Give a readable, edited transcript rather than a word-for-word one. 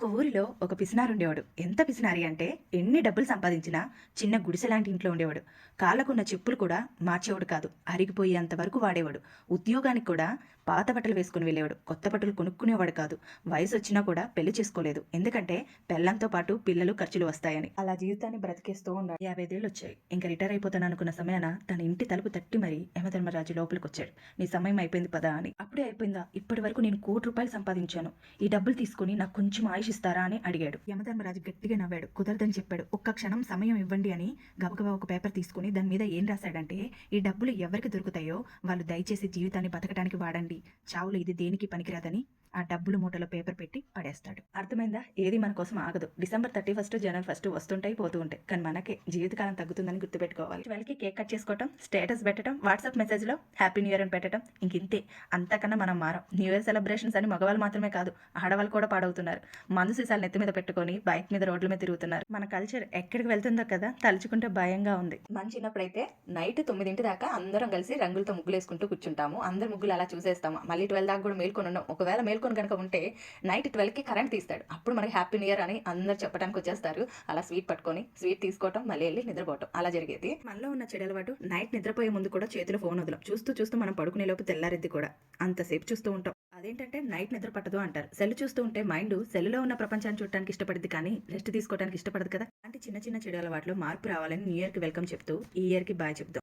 ఒక ఊరిలో ఒక పిసినారు ఉండేవాడు. ఎంత పిసినారి అంటే ఎన్ని డబ్బులు సంపాదించినా చిన్న గుడిసె లాంటి ఇంట్లో ఉండేవాడు. కాళ్ళకున్న చెప్పులు కూడా మార్చేవాడు కాదు. అరిగిపోయేంత వరకు వాడేవాడు. ఉద్యోగానికి కూడా పాత బట్టలు వేసుకుని వెళ్ళేవాడు. కొత్త బట్టలు కొనుక్కునేవాడు కాదు. వయసు వచ్చినా కూడా పెళ్లి చేసుకోలేదు. ఎందుకంటే పెళ్ళంతో పాటు పిల్లలు ఖర్చులు వస్తాయని. అలా జీవితాన్ని బ్రతికేస్తూ ఉన్నాడు. 50 ఏళ్ళు వచ్చాయి. ఇంకా రిటైర్ అయిపోతాను అనుకున్న సమయాన తన ఇంటి తలుపు తట్టి మరి యమధర్మరాజు లోపలికి వచ్చాడు. నీ సమయం అయిపోయింది పదా అని. అప్పుడే అయిపోయిందా? ఇప్పటి వరకు నేను ₹1,00,00,000 సంపాదించాను. ఈ డబ్బులు తీసుకుని నాకు కొంచెం ఆయుష్ ఇస్తారా అని అడిగాడు. యమధర్మరాజు గట్టిగా నవ్వాడు. కుదరదని చెప్పాడు. ఒక్క క్షణం సమయం ఇవ్వండి అని గబగబా ఒక పేపర్ తీసుకుని దాని మీద ఏం రాశాడంటే, ఈ డబ్బులు ఎవరికి దొరుకుతాయో వాళ్ళు దయచేసి జీవితాన్ని బతకడానికి వాడండి. చావులో ఇది దేనికి పనికిరాదని ఆ డబ్బులు మూటలో పేపర్ పెట్టి పడేస్తాడు. అర్థమైందా? ఏది మన కోసం ఆగదు. డిసెంబర్ 31 జనవరి 1 వస్తుంటాయి పోతూ ఉంటాయి. కానీ మనకే జీవితకాలం తగ్గుతుందని గుర్తుపెట్టుకోవాలి. వాళ్ళకి కేక్ కట్ చేసుకోవటం, స్టేటస్ పెట్టడం, వాట్సాప్ మెసేజ్ లో హ్యాపీ న్యూ ఇయర్ అని పెట్టడం, ఇంతే. అంతకన్నా మనం మారం. న్యూ ఇయర్ సెలబ్రేషన్స్ అని మగవాళ్ళు మాత్రమే కాదు, ఆడవాళ్ళు కూడా పాడవుతున్నారు. మందు సీసాలు నెత్తి మీద పెట్టుకొని బైక్ మీద రోడ్ల మీద తిరుగుతున్నారు. మన కల్చర్ ఎక్కడికి వెళ్తుందో కదా, తలుచుకుంటే భయంగా ఉంది. మన చిన్నప్పుడైతే నైట్ 9 దాకా అందరం కలిసి రంగులతో ముగ్గులు వేసుకుంటూ కూర్చుంటాము. అందరు ముగ్గులు అలా చూసేస్తాము. మళ్ళీ 12 దాకా కూడా మేల్కొని ఉన్నాం. ఒకవేళ మేల్కొని కనుక ఉంటే నైట్ 12కి కరెంట్ తీస్తాడు. అప్పుడు మనకి హ్యాపీ న్యూ ఇయర్ అని అందరు చెప్పడానికి వచ్చేస్తారు. అలా స్వీట్ పట్టుకొని స్వీట్ తీసుకోవటం, మళ్ళీ వెళ్ళి నిద్రపోవటం అలా జరిగేది. మనలో ఉన్న చెడు అలవాటు నైట్ నిద్రపోయే ముందు కూడా చేతిలో ఫోన్ వదలం. చూస్తూ చూస్తూ మనం పడుకునే లోపు తెల్లారిద్ది కూడా. అంతసేపు చూస్తూ ఉంటాం. అదేంటంటే నైట్ నిద్ర పట్టదు అంటారు. సెల్ చూస్తూ ఉంటే మైండ్ సెల్లులో ఉన్న ప్రపంచాన్ని చూడటానికి ఇష్టపడింది, కానీ రెస్ట్ తీసుకోవడానికి ఇష్టపడదు కదా. అంటే చిన్న చిన్న చెడు అలవాట్లు మార్పు రావాలని న్యూ ఇయర్ కి వెల్కమ్ చెప్తూ ఈ ఇయర్ కి బాయ్ చెప్తాం.